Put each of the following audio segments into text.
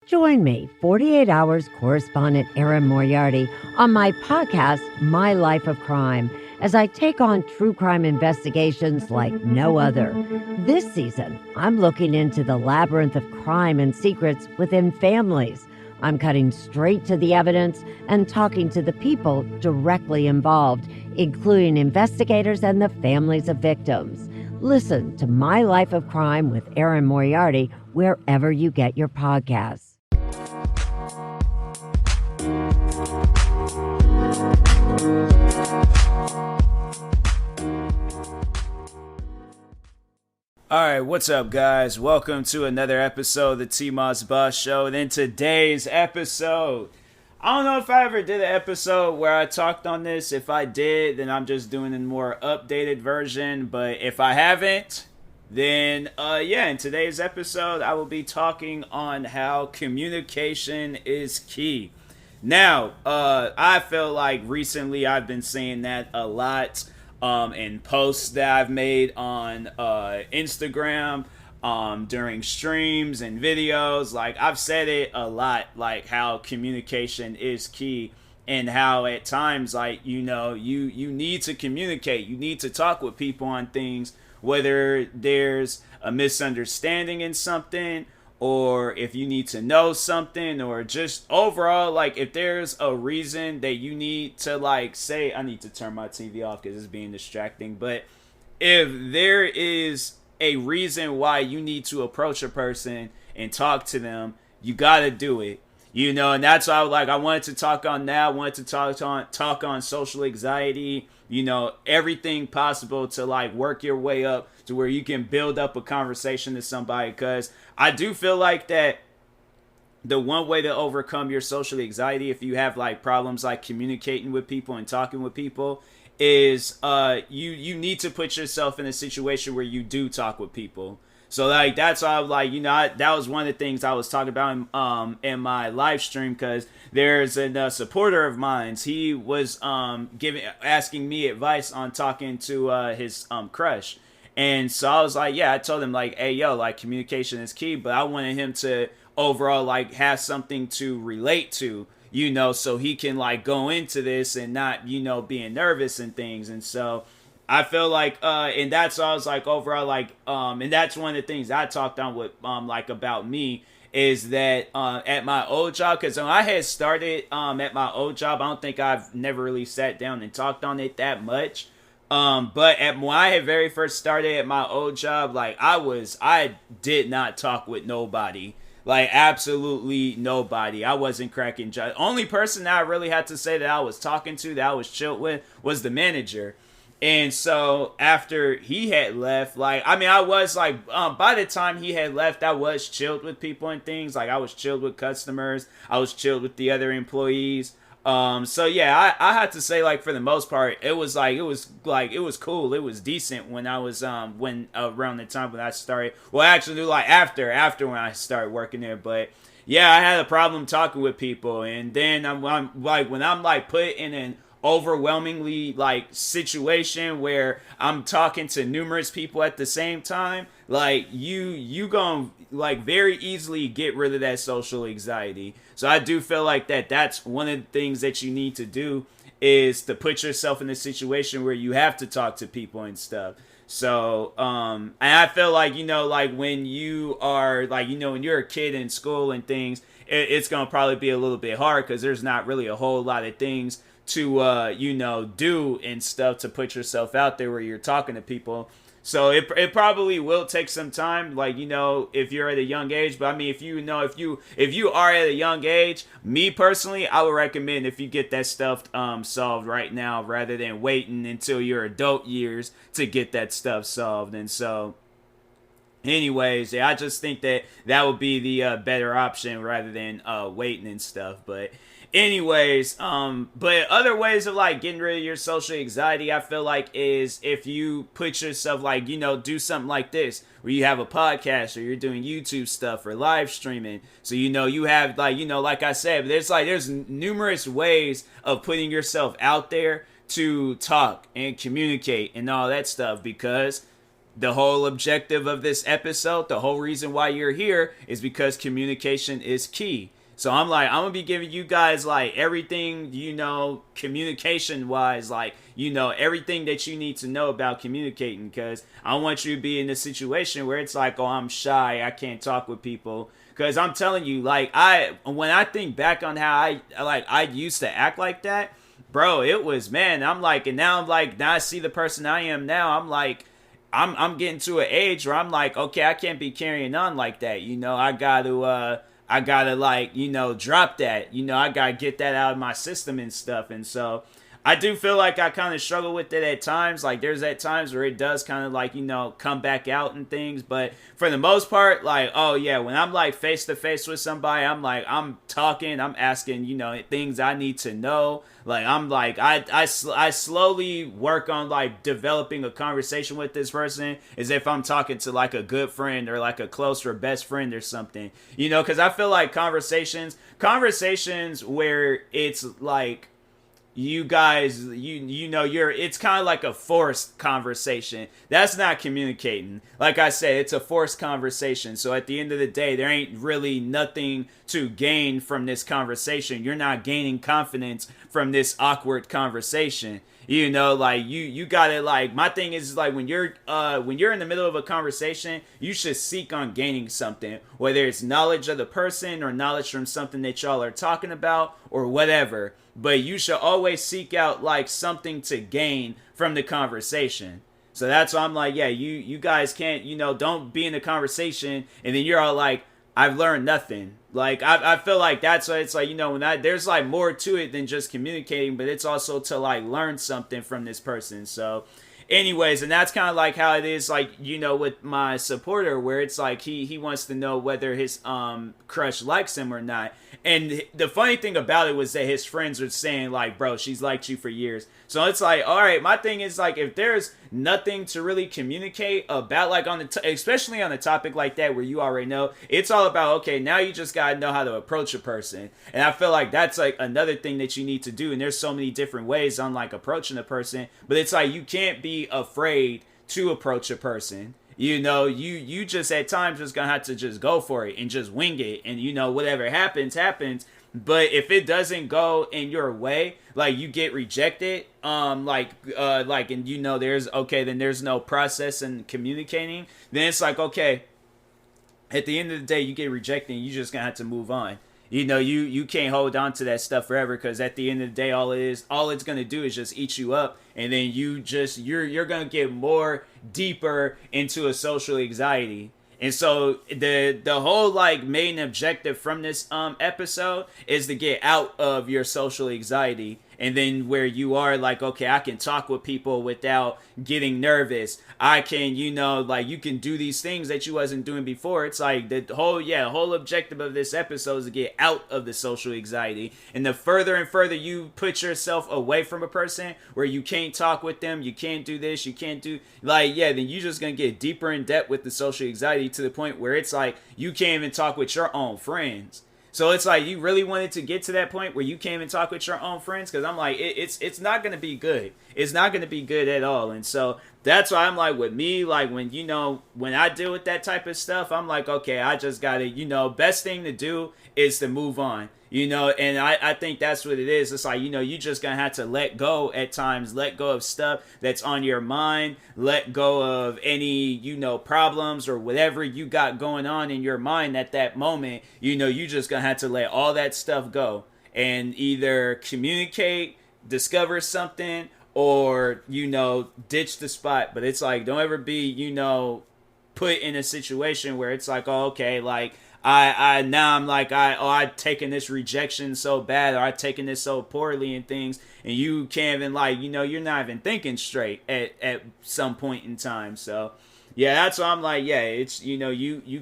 Join me, 48 Hours correspondent Erin Moriarty, on my podcast, My Life of Crime, as I take on true crime investigations like no other. This season, I'm looking into the labyrinth of crime and secrets within families. I'm cutting straight to the evidence and talking to the people directly involved, including investigators and the families of victims. Listen to My Life of Crime with Erin Moriarty wherever you get your podcasts. Alright, what's up guys? Welcome to another episode of the TMossBoss Show. And in today's episode, I don't know if I ever did an episode where I talked on this. If I did, then I'm just doing a more updated version. But if I haven't, then in today's episode, I will be talking on how communication is key. Now, I feel like recently I've been saying that a lot. In posts that I've made on Instagram, during streams and videos. Like, I've said it a lot, like how communication is key and how at times, like, you need to communicate. You need to talk with people on things, whether there's a misunderstanding in something, or if you need to know something, or just overall, like, if there's a reason that you need to, like, say, I need to turn my TV off because it's being distracting, but if there is a reason why you need to approach a person and talk to them, you gotta do it. And that's why I wanted to talk on that. I wanted to talk on social anxiety, everything possible to, like, work your way up to where you can build up a conversation to somebody. Because I do feel like that the one way to overcome your social anxiety, if you have, like, problems like communicating with people and talking with people, is you need to put yourself in a situation where you do talk with people. So, like, that's why I'm like, that was one of the things I was talking about in my live stream, because there's a supporter of mine. He was asking me advice on talking to his crush. And so I was like, I told him, like, hey, yo, like, communication is key, but I wanted him to overall, like, have something to relate to, so he can, like, go into this and not, being nervous and things. And so I feel like, and that's why I was like, overall, like, and that's one of the things I talked on with, like, about me, is that, at my old job, because when I had started, at my old job, I don't think I've never really sat down and talked on it that much. But when I had very first started at my old job, like, I did not talk with nobody. Like, absolutely nobody. I wasn't cracking jokes. Only person that I really had to say that I was talking to, that I was chilled with, was the manager. And so after he had left, like, I mean, I was like, by the time he had left, I was chilled with people and things. Like, I was chilled with customers. I was chilled with the other employees. So yeah, I had to say, like, for the most part, it was cool. It was decent when I was, when around the time when I started. Well, actually, like, after when I started working there. But yeah, I had a problem talking with people. And then I'm like, when I'm, like, put in an overwhelmingly, like, situation where I'm talking to numerous people at the same time, like, you gonna, like, very easily get rid of that social anxiety. So I do feel like that's one of the things that you need to do, is to put yourself in a situation where you have to talk to people and stuff. So, and I feel like, like, when you are, like, when you're a kid in school and things, it's gonna probably be a little bit hard, because there's not really a whole lot of things to do and stuff to put yourself out there where you're talking to people. So it probably will take some time, like, if you're at a young age. But I mean, if you are at a young age, me personally, I would recommend, if you get that stuff solved right now, rather than waiting until your adult years to get that stuff solved. And so, anyways, yeah, I just think that would be the better option, rather than waiting and stuff. But anyways, but other ways of, like, getting rid of your social anxiety, I feel like, is if you put yourself, like, do something like this, where you have a podcast, or you're doing YouTube stuff, or live streaming. So, you have, like, like I said, there's numerous ways of putting yourself out there to talk and communicate and all that stuff, because the whole objective of this episode, the whole reason why you're here is because communication is key. So I'm gonna be giving you guys like everything, communication wise, like, everything that you need to know about communicating, because I don't want you to be in a situation where it's like, oh, I'm shy, I can't talk with people. Because I'm telling you, like, when I think back on how I used to act like that, bro, it was, man, I'm like, and now I'm like, now I see the person I am now, I'm like, I'm getting to an age where I'm like, okay, I can't be carrying on like that, I gotta like, drop that, I gotta get that out of my system and stuff. And so I do feel like I kind of struggle with it at times. Like there's at times where it does kind of like, come back out and things. But for the most part, like, oh yeah, when I'm like face to face with somebody, I'm like, I'm talking, I'm asking, things I need to know. Like I'm like, I slowly work on like developing a conversation with this person as if I'm talking to like a good friend or like a close or best friend or something, because I feel like conversations where it's like, you guys, it's kind of like a forced conversation. That's not communicating. Like I said, it's a forced conversation. So at the end of the day, there ain't really nothing to gain from this conversation. You're not gaining confidence from this awkward conversation. Like you gotta, like, my thing is like when you're in the middle of a conversation, you should seek on gaining something, whether it's knowledge of the person or knowledge from something that y'all are talking about or whatever. But you should always seek out like something to gain from the conversation. So that's why I'm like, yeah, you guys can't, don't be in the conversation and then you're all like, I've learned nothing. Like I feel like that's why it's like, there's like more to it than just communicating, but it's also to like learn something from this person. So anyways, and that's kind of like how it is, like, with my supporter, where it's like he wants to know whether his crush likes him or not. And the funny thing about it was that his friends were saying like, bro, she's liked you for years. So it's like, all right, my thing is like, if there's nothing to really communicate about, like on especially on a topic like that where you already know, it's all about, okay, now you just gotta know how to approach a person. And I feel like that's like another thing that you need to do. And there's so many different ways on like approaching a person, but it's like, you can't be afraid to approach a person. You just at times just gonna have to just go for it and just wing it, and whatever happens. But if it doesn't go in your way, like you get rejected, and then there's no process in communicating, then it's like, okay, at the end of the day, you get rejected and you just gonna have to move on. You can't hold on to that stuff forever, because at the end of the day, all it's gonna do is just eat you up, and then you're gonna get more deeper into a social anxiety. And so the whole like main objective from this episode is to get out of your social anxiety, and then where you are like, okay, I can talk with people without getting nervous. I can, like you can do these things that you wasn't doing before. It's like the whole objective of this episode is to get out of the social anxiety. And the further and further you put yourself away from a person where you can't talk with them, you can't do this, you can't do, like, yeah, then you're just going to get deeper in depth with the social anxiety to the point where it's like you can't even talk with your own friends. So it's like, you really wanted to get to that point where you can't even talk with your own friends? Because I'm like, it's not going to be good. It's not going to be good at all. And so that's why I'm like, with me, like when I deal with that type of stuff, I'm like, okay, I just got to, best thing to do is to move on. And I think that's what it is. It's like, you just gonna have to let go at times, let go of stuff that's on your mind, let go of any, problems or whatever you got going on in your mind at that moment. You just gonna have to let all that stuff go and either communicate, discover something, or, ditch the spot. But it's like, don't ever be, put in a situation where it's like, oh, okay, like, I've taken this rejection so bad, or I've taken this so poorly and things, and you can't even, like, you're not even thinking straight at some point in time. So yeah, that's why I'm like, yeah, it's, you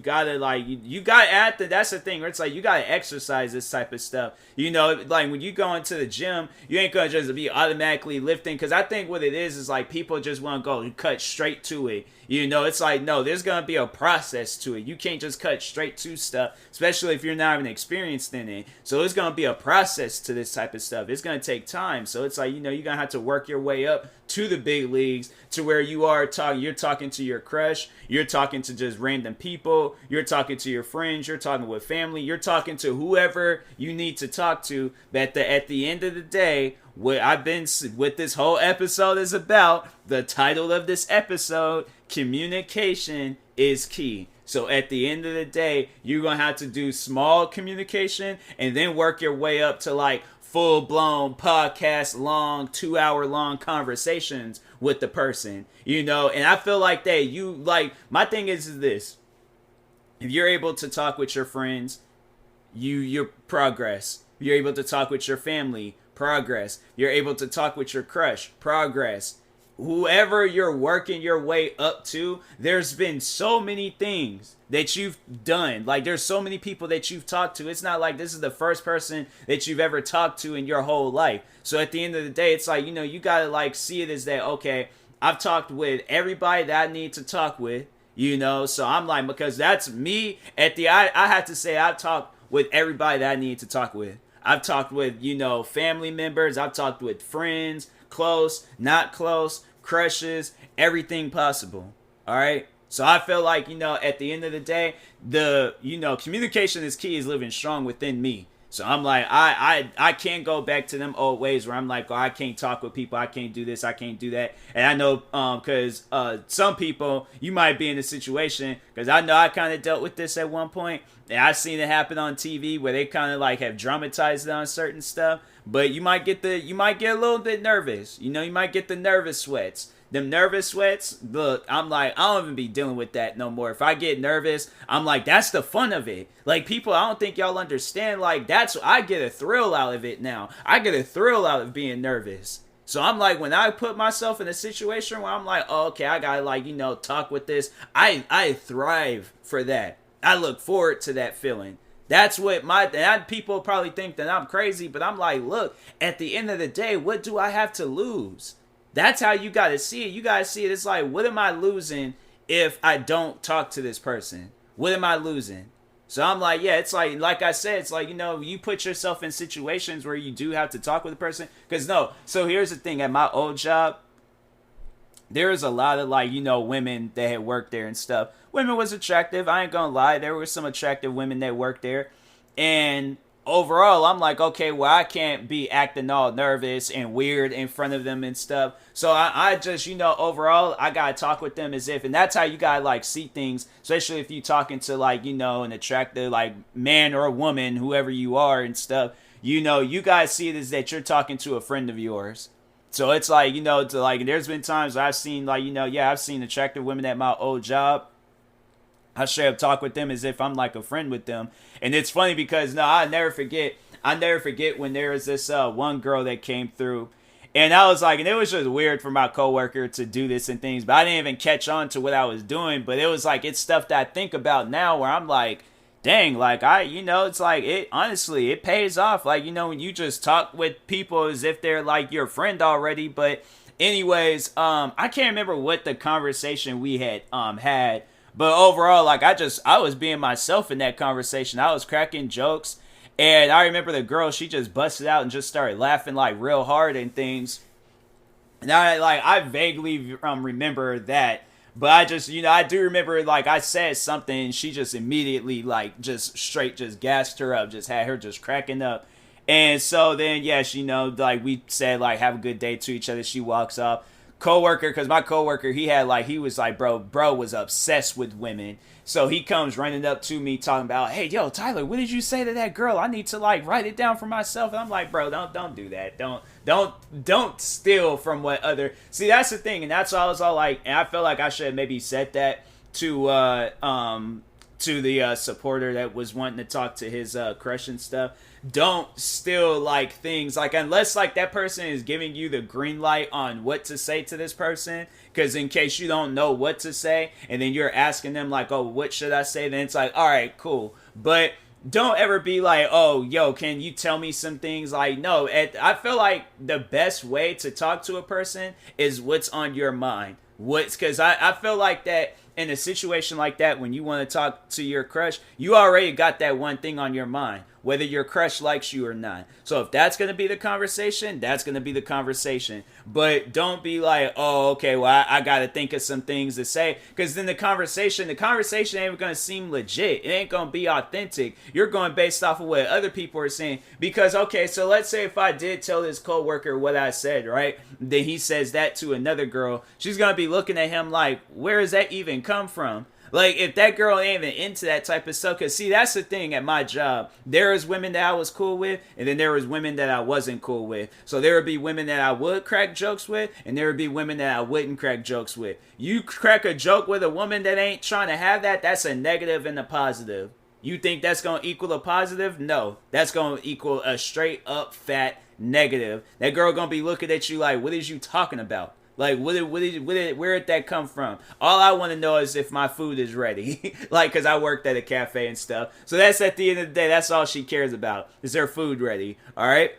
gotta, like, you gotta that's the thing where it's like, you gotta exercise this type of stuff. Like when you go into the gym, you ain't gonna just be automatically lifting, because I think what it is like people just want to go cut straight to it. It's like, no, there's gonna be a process to it. You can't just cut straight to stuff, especially if you're not even experienced in it. So there's gonna be a process to this type of stuff. It's gonna take time. So it's like, you're gonna have to work your way up to the big leagues, to where you're talking to your crush crush, you're talking to just random people, you're talking to your friends, you're talking with family, you're talking to whoever you need to talk to. But at the end of the day, what this whole episode is about, the title of this episode, communication is key. So at the end of the day, you're going to have to do small communication and then work your way up to like full-blown podcast long 2-hour long conversations with the person, and I feel like my thing is this: if you're able to talk with your friends, you progress. You're able to talk with your family, progress. You're able to talk with your crush, progress. Whoever you're working your way up to, there's been so many things that you've done. Like, there's so many people that you've talked to. It's not like this is the first person that you've ever talked to in your whole life. So at the end of the day, it's like, you gotta like see it as that, okay, I've talked with everybody that I need to talk with, so I'm like, because that's me I have to say I've talked with everybody that I need to talk with. I've talked with, family members. I've talked with friends, close, not close, crushes, everything possible. All right. So I feel like, at the end of the day, communication is key, is living strong within me. So I'm like, I can't go back to them old ways where I'm like, oh, I can't talk with people. I can't do this. I can't do that. And I know, cause, some people, you might be in a situation, cause I know I kind of dealt with this at one point, and I've seen it happen on TV where they kind of like have dramatized it on certain stuff, but you might get a little bit nervous. You might get the nervous sweats. Them nervous sweats, look, I'm like, I don't even be dealing with that no more. If I get nervous, I'm like, that's the fun of it. Like, people, I don't think y'all understand, like, I get a thrill out of it now. I get a thrill out of being nervous. So I'm like, when I put myself in a situation where I'm like, oh, okay, I gotta like, talk with this, I thrive for that. I look forward to that feeling. That's what people probably think that I'm crazy, but I'm like, look, at the end of the day, what do I have to lose? That's how you got to see it. You got to see it. It's like, what am I losing if I don't talk to this person? What am I losing? So I'm like, yeah, it's like I said, it's like, you put yourself in situations where you do have to talk with a person. Because so here's the thing. At my old job, there was a lot of like, women that had worked there and stuff. Women was attractive. I ain't going to lie. There were some attractive women that worked there. And overall, I'm like, okay, well, I can't be acting all nervous and weird in front of them and stuff. So I just, overall, I got to talk with them as if, and that's how you got to like see things, especially if you talking to like, an attractive like man or a woman, whoever you are and stuff, you guys see it as that you're talking to a friend of yours. So it's like, there's been times I've seen like, I've seen attractive women at my old job. I straight up talk with them as if I'm like a friend with them. And it's funny because I never forget when there was this one girl that came through, and I was like, and it was just weird for my coworker to do this and things, but I didn't even catch on to what I was doing. But it was like, it's stuff that I think about now where I'm like, dang, like it's like, it honestly, it pays off. Like, when you just talk with people as if they're like your friend already. But anyways, I can't remember what the conversation we had had. But overall, like, I was being myself in that conversation. I was cracking jokes. And I remember the girl, she just busted out and just started laughing, like, real hard and things. And I vaguely remember that. But I just, I do remember, like, I said something, and she just immediately, like, just straight just gassed her up. Just had her just cracking up. And so then, yeah, like, we said, like, have a good day to each other. She walks off. Coworker, because my coworker, he was like, bro was obsessed with women. So he comes running up to me talking about, hey, yo, Tyler, what did you say to that girl? I need to like write it down for myself. And I'm like, bro, don't do that. Don't steal from what other. See, that's the thing, and that's why I was all like, and I felt like I should have maybe said that to the supporter that was wanting to talk to his crush and stuff. Don't steal like things, like, unless like that person is giving you the green light on what to say to this person, because in case you don't know what to say and then you're asking them like, oh, what should I say, then it's like, all right, cool. But don't ever be like, oh, yo, can you tell me some things? Like, no, I feel like the best way to talk to a person is what's on your mind. Because I feel like that in a situation like that, when you want to talk to your crush, you already got that one thing on your mind. whether your crush likes you or not. So if that's going to be the conversation, that's going to be the conversation. But don't be like, oh, okay, well, I got to think of some things to say. Because then the conversation ain't going to seem legit. It ain't going to be authentic. You're going based off of what other people are saying. Because, okay, so let's say if I did tell this coworker what I said, right? Then he says that to another girl. She's going to be looking at him like, where does that even come from? Like, if that girl ain't even into that type of stuff, because, see, that's the thing at my job. There was women that I was cool with, and then there was women that I wasn't cool with. So there would be women that I would crack jokes with, and there would be women that I wouldn't crack jokes with. You crack a joke with a woman that ain't trying to have that, that's a negative and a positive. You think that's going to equal a positive? No. That's going to equal a straight up fat negative. That girl going to be looking at you like, what is you talking about? Like, where did that come from? All I want to know is if my food is ready. Like, because I worked at a cafe and stuff. So that's at the end of the day, that's all she cares about. Is her food ready? All right?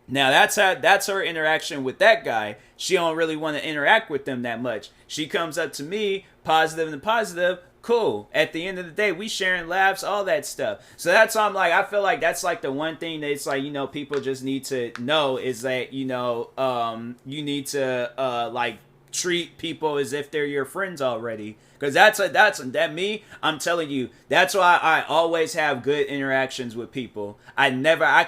Now, that's her interaction with that guy. She don't really want to interact with them that much. She comes up to me, positive and positive. Cool. At the end of the day, we sharing laughs, all that stuff. So that's why I'm like, I feel like that's like the one thing that it's like, you know, people just need to know is that, you know, you need to like treat people as if they're your friends already. Because that me, I'm telling you, that's why I always have good interactions with people. I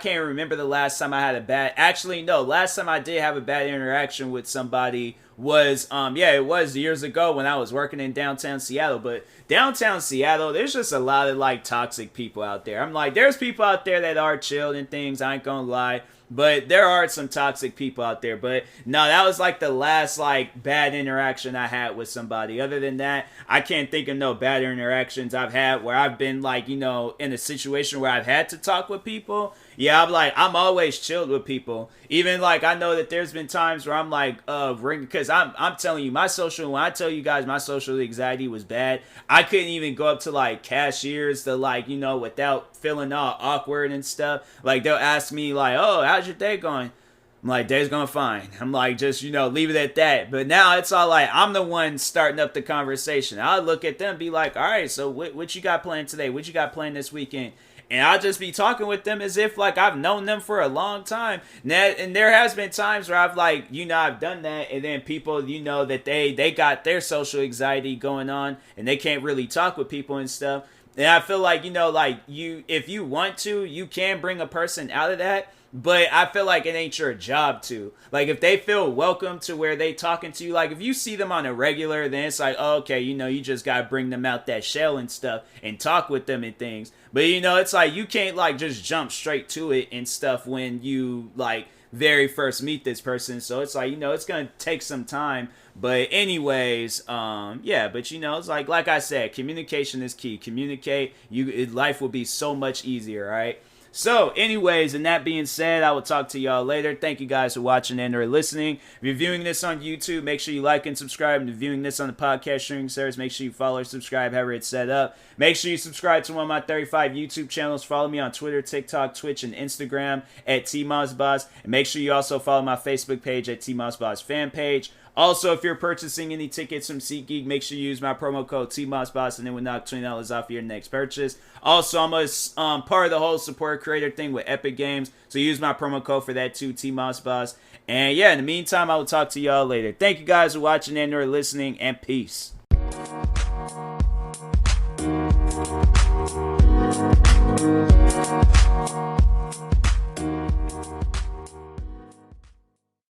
can't remember the last time I had last time I did have a bad interaction with somebody was, it was years ago when I was working in downtown Seattle. But downtown Seattle, there's just a lot of like toxic people out there. I'm like, there's people out there that are chilled and things, I ain't gonna lie. But there are some toxic people out there. But no, that was like the last like bad interaction I had with somebody. Other than that, I can't think of no bad interactions I've had where I've been like, you know, in a situation where I've had to talk with people. Yeah, I'm always chilled with people. Even like I know that there's been times where I'm like, because I'm telling you, when I tell you guys my social anxiety was bad, I couldn't even go up to like cashiers to like, you know, without feeling all awkward and stuff. Like they'll ask me like, oh, how's your day going? I'm like, day's going fine. I'm like, just, you know, leave it at that. But now it's all like, I'm the one starting up the conversation. I'll look at them and be like, all right, so what you got planned today? What you got planned this weekend? And I'll just be talking with them as if like I've known them for a long time. And there has been times where I've like, you know, I've done that. And then people, you know, that they got their social anxiety going on and they can't really talk with people and stuff. And I feel like, you know, like if you want to, you can bring a person out of that. But I feel like it ain't your job to. Like, if they feel welcome to where they talking to you, like, if you see them on a regular, then it's like, oh, okay, you know, you just got to bring them out that shell and stuff and talk with them and things. But, you know, it's like, you can't, like, just jump straight to it and stuff when you, like, very first meet this person. So it's like, you know, it's going to take some time. But anyways, but, you know, it's like I said, communication is key. Communicate, life will be so much easier, right? So, anyways, and that being said, I will talk to y'all later. Thank you guys for watching and or listening. If you're viewing this on YouTube, make sure you like and subscribe. And if you're viewing this on the podcast streaming service, make sure you follow or subscribe, however it's set up. Make sure you subscribe to one of my 35 YouTube channels. Follow me on Twitter, TikTok, Twitch, and Instagram at TMossBoss. And make sure you also follow my Facebook page at TMossBoss fan page. Also, if you're purchasing any tickets from SeatGeek, make sure you use my promo code TMossBoss, and it will knock $20 off your next purchase. Also, I'm a part of the whole support creator thing with Epic Games, so use my promo code for that too, TMossBoss. And yeah, in the meantime, I will talk to y'all later. Thank you guys for watching and or listening, and peace.